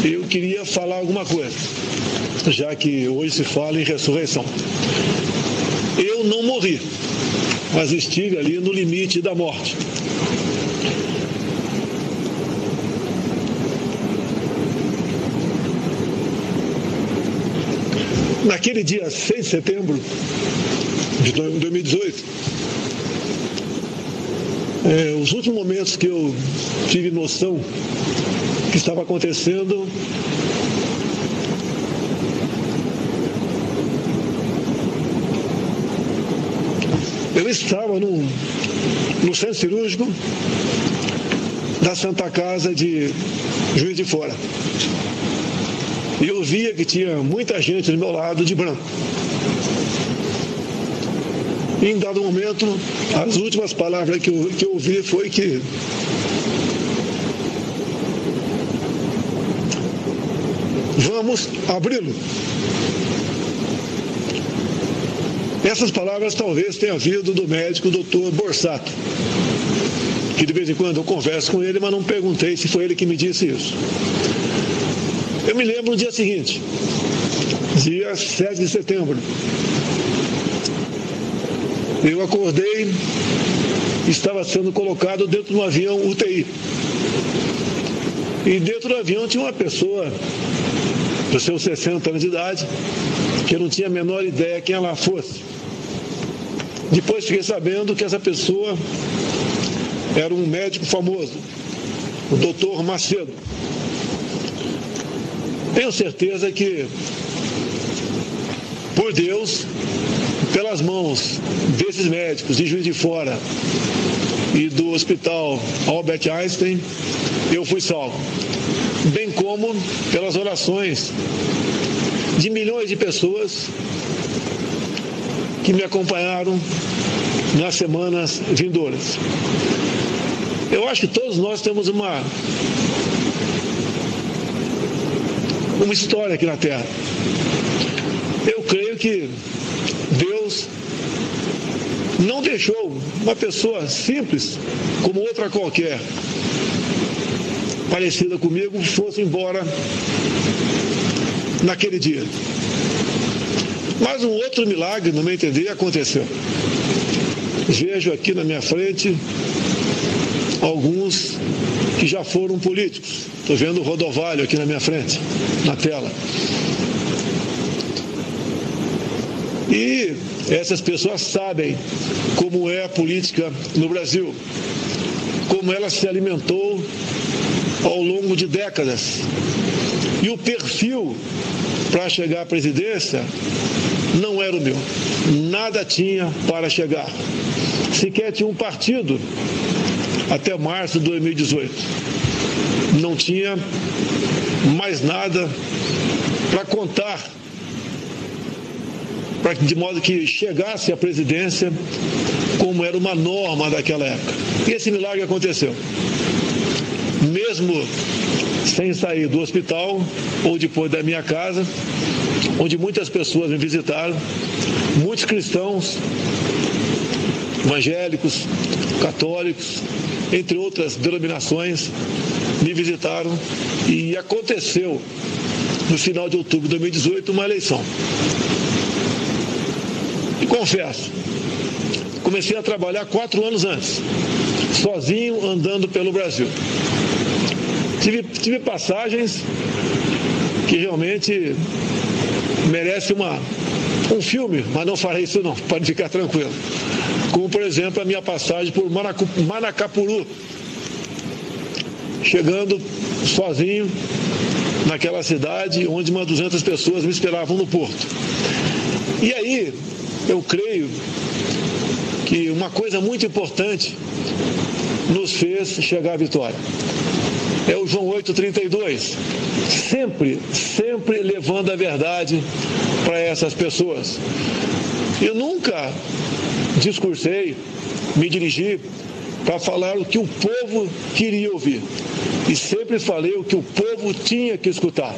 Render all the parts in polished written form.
eu queria falar alguma coisa, já que hoje se fala em ressurreição. Eu não morri, mas estive ali no limite da morte. Naquele dia 6 de setembro de 2018, os últimos momentos que eu tive noção que estava acontecendo, eu estava no centro cirúrgico da Santa Casa de Juiz de Fora. E eu via que tinha muita gente do meu lado de branco. E em dado momento, as últimas palavras que eu ouvi foi que vamos abri-lo. Essas palavras talvez tenham vindo do médico Dr. Borsato, que de vez em quando eu converso com ele, mas não perguntei se foi ele que me disse isso. Eu me lembro no dia seguinte, dia 7 de setembro. Eu acordei, estava sendo colocado dentro de um avião UTI. E dentro do avião tinha uma pessoa dos seus 60 anos de idade, que eu não tinha a menor ideia quem ela fosse. Depois fiquei sabendo que essa pessoa era um médico famoso, o Dr. Macedo. Tenho certeza que, por Deus, pelas mãos desses médicos de Juiz de Fora e do Hospital Albert Einstein, eu fui salvo. Bem como pelas orações de milhões de pessoas que me acompanharam nas semanas vindouras. Eu acho que todos nós temos uma história aqui na Terra. Eu creio que Deus não deixou uma pessoa simples, como outra qualquer, parecida comigo, fosse embora naquele dia. Mas um outro milagre, no meu entender, aconteceu. Vejo aqui na minha frente alguns que já foram políticos. Estou vendo o Rodovalho aqui na minha frente, na tela. E essas pessoas sabem como é a política no Brasil, como ela se alimentou ao longo de décadas. E o perfil para chegar à presidência não era o meu. Nada tinha para chegar. Sequer tinha um partido até março de 2018. Não tinha mais nada para contar, de modo que chegasse à presidência como era uma norma daquela época. E esse milagre aconteceu. Mesmo sem sair do hospital ou depois da minha casa, onde muitas pessoas me visitaram, muitos cristãos, evangélicos, católicos, entre outras denominações, me visitaram, e aconteceu no final de outubro de 2018 uma eleição. E confesso, comecei a trabalhar 4 anos antes, sozinho, andando pelo Brasil. Tive passagens que realmente merecem um filme, mas não farei isso não, pode ficar tranquilo. Como, por exemplo, a minha passagem por Manacapuru, chegando sozinho naquela cidade onde umas 200 pessoas me esperavam no porto. E aí, eu creio que uma coisa muito importante nos fez chegar à vitória. É o João 8,32, sempre levando a verdade para essas pessoas. Eu nunca discursei, me dirigi para falar o que o povo queria ouvir. E sempre falei o que o povo tinha que escutar.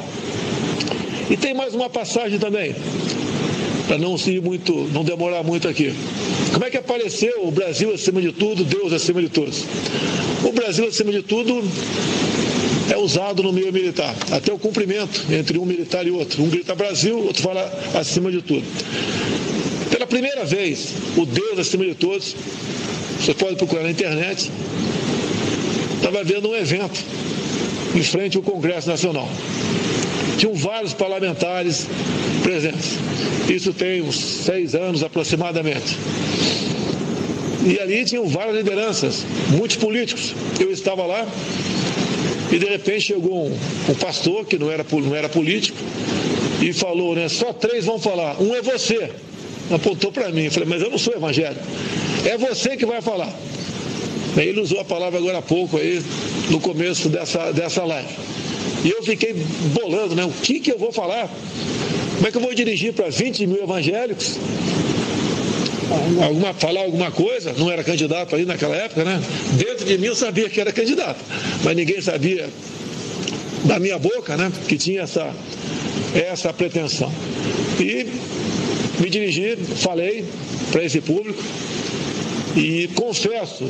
E tem mais uma passagem também, para não demorar muito aqui. Como é que apareceu o Brasil acima de tudo, Deus acima de todos? O Brasil acima de tudo é usado no meio militar, até o cumprimento entre um militar e outro. Um grita Brasil, o outro fala acima de tudo. Pela primeira vez, o Deus acima de todos, você pode procurar na internet, estava vendo um evento em frente ao Congresso Nacional. Tinham vários parlamentares presentes. Isso tem uns 6 anos aproximadamente. E ali tinham várias lideranças, muitos políticos. Eu estava lá e de repente chegou um pastor que não era político e falou, né, só 3 vão falar, um é você. Apontou para mim, eu falei, mas eu não sou evangélico. É você que vai falar. Ele usou a palavra agora há pouco aí, no começo dessa live. E eu fiquei bolando, né? O que eu vou falar? Como é que eu vou dirigir para 20 mil evangélicos? Falar alguma coisa? Não era candidato aí naquela época, né? Dentro de mim eu sabia que era candidato, mas ninguém sabia da minha boca, né? Que tinha essa pretensão. E me dirigi, falei para esse público e confesso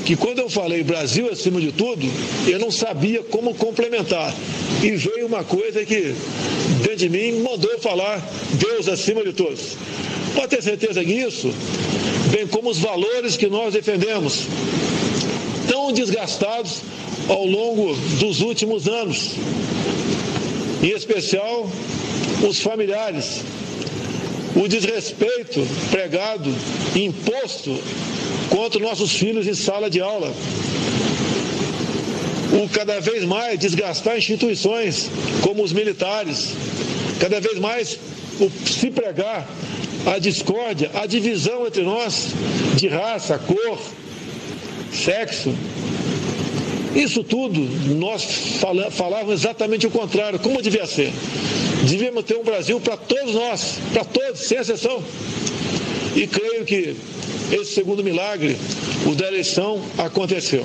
que quando eu falei Brasil acima de tudo, eu não sabia como complementar. E veio uma coisa que dentro de mim mandou falar Deus acima de todos. Pode ter certeza que isso, bem como os valores que nós defendemos, tão desgastados ao longo dos últimos anos, em especial os familiares, o desrespeito pregado e imposto contra nossos filhos em sala de aula, o cada vez mais desgastar instituições como os militares, cada vez mais se pregar a discórdia, a divisão entre nós de raça, cor, sexo. Isso tudo nós falávamos exatamente o contrário, como devia ser. Devíamos ter um Brasil para todos nós, para todos, sem exceção. E creio que esse segundo milagre, o da eleição, aconteceu.